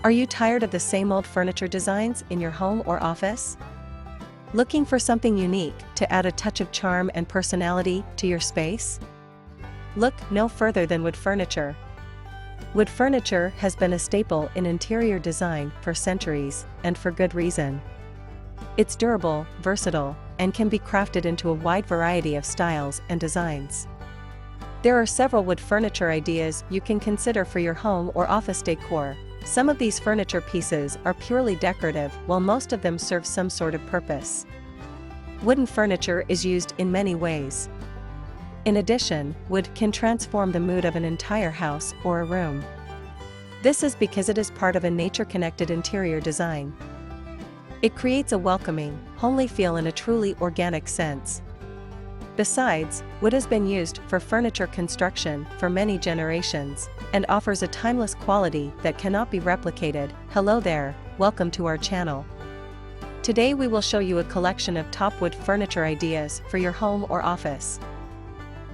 Are you tired of the same old furniture designs in your home or office? Looking for something unique to add a touch of charm and personality to your space? Look no further than wood furniture. Wood furniture has been a staple in interior design for centuries, and for good reason. It's durable, versatile, and can be crafted into a wide variety of styles and designs. There are several wood furniture ideas you can consider for your home or office decor. Some of these furniture pieces are purely decorative, while most of them serve some sort of purpose. Wooden furniture is used in many ways. In addition, wood can transform the mood of an entire house or a room. This is because it is part of a nature-connected interior design. It creates a welcoming, homely feel in a truly organic sense. Besides, wood has been used for furniture construction for many generations, and offers a timeless quality that cannot be replicated. Hello there, welcome to our channel. Today we will show you a collection of top wood furniture ideas for your home or office.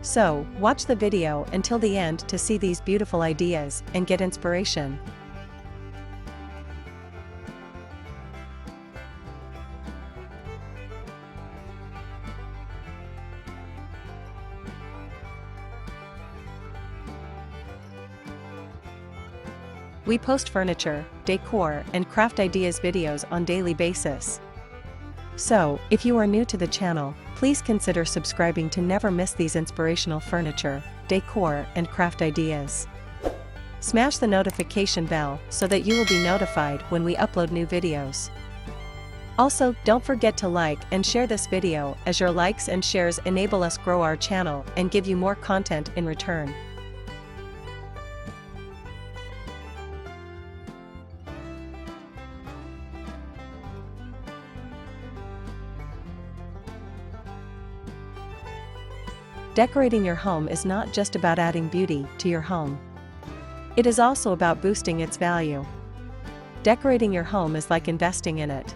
So, watch the video until the end to see these beautiful ideas and get inspiration. We post furniture, decor, and craft ideas videos on daily basis. So, if you are new to the channel, please consider subscribing to never miss these inspirational furniture, decor, and craft ideas. Smash the notification bell so that you will be notified when we upload new videos. Also, don't forget to like and share this video, as your likes and shares enable us grow our channel and give you more content in return. Decorating your home is not just about adding beauty to your home. It is also about boosting its value. Decorating your home is like investing in it.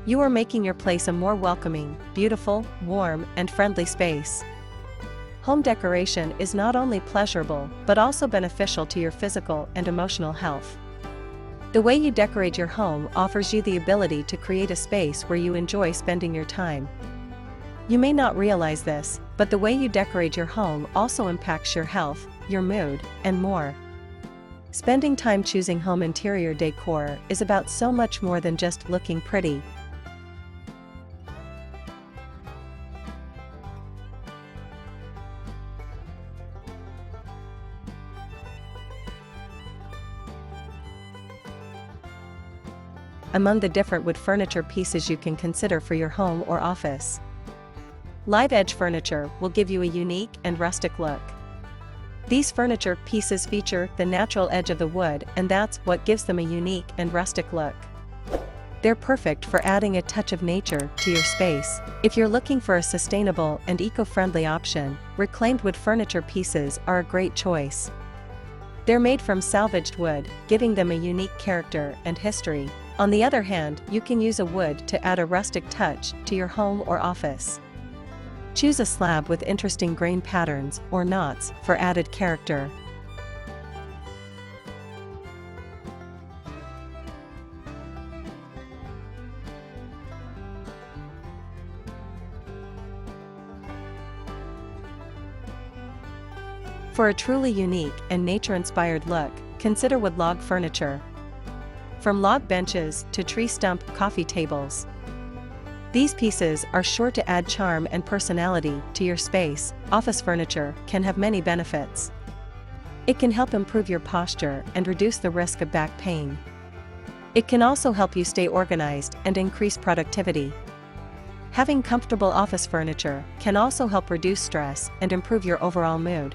You are making your place a more welcoming, beautiful, warm, and friendly space. Home decoration is not only pleasurable but also beneficial to your physical and emotional health. The way you decorate your home offers you the ability to create a space where you enjoy spending your time. You may not realize this, but the way you decorate your home also impacts your health, your mood, and more. Spending time choosing home interior decor is about so much more than just looking pretty. Among the different wood furniture pieces you can consider for your home or office, live edge furniture will give you a unique and rustic look. These furniture pieces feature the natural edge of the wood, and that's what gives them a unique and rustic look. They're perfect for adding a touch of nature to your space. If you're looking for a sustainable and eco-friendly option, reclaimed wood furniture pieces are a great choice. They're made from salvaged wood, giving them a unique character and history. On the other hand, you can use a wood to add a rustic touch to your home or office. Choose a slab with interesting grain patterns or knots for added character. For a truly unique and nature-inspired look, consider wood log furniture. From log benches to tree stump coffee tables, these pieces are sure to add charm and personality to your space. Office furniture can have many benefits. It can help improve your posture and reduce the risk of back pain. It can also help you stay organized and increase productivity. Having comfortable office furniture can also help reduce stress and improve your overall mood.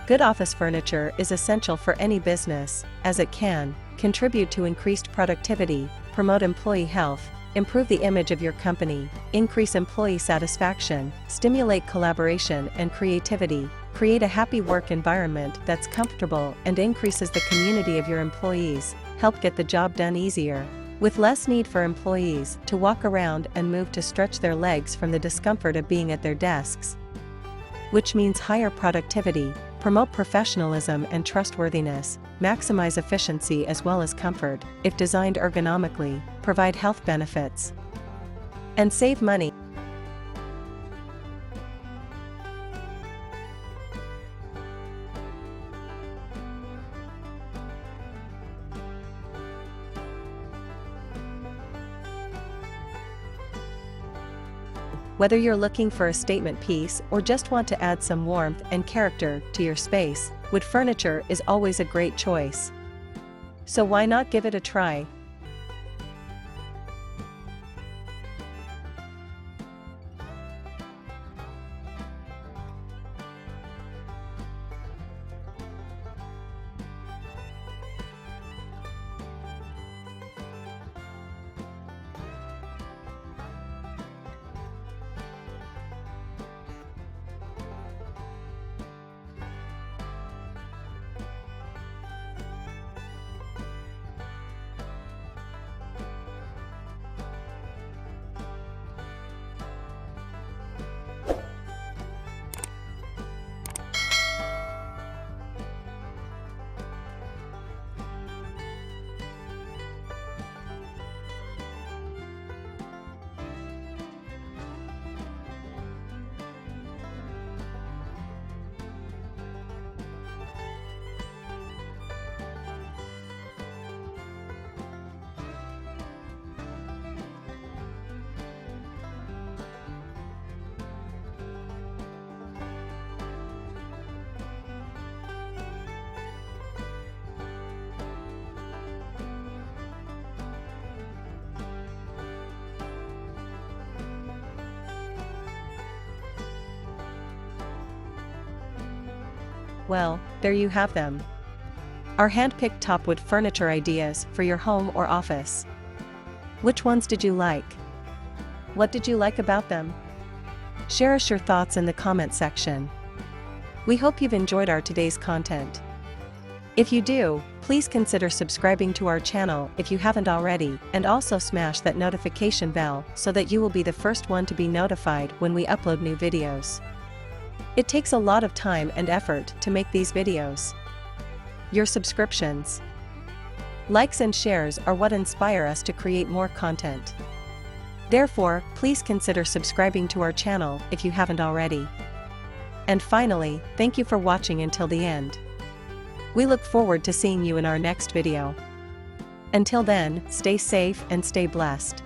Good office furniture is essential for any business, as it can contribute to increased productivity, promote employee health, improve the image of your company, increase employee satisfaction, stimulate collaboration and creativity, create a happy work environment that's comfortable and increases the community of your employees, help get the job done easier. with less need for employees to walk around and move to stretch their legs from the discomfort of being at their desks. Which means higher productivity, promote professionalism and trustworthiness, maximize efficiency as well as comfort, if designed ergonomically, provide health benefits, and save money. Whether you're looking for a statement piece or just want to add some warmth and character to your space, wood furniture is always a great choice. So why not give it a try? Well, there you have them. Our hand-picked top wood furniture ideas for your home or office. Which ones did you like? What did you like about them? Share us your thoughts in the comment section. We hope you've enjoyed our today's content. If you do, please consider subscribing to our channel if you haven't already, and also smash that notification bell so that you will be the first one to be notified when we upload new videos. It takes a lot of time and effort to make these videos. Your subscriptions, likes and shares are what inspire us to create more content. Therefore, please consider subscribing to our channel if you haven't already. And finally, thank you for watching until the end. We look forward to seeing you in our next video. Until then, stay safe and stay blessed.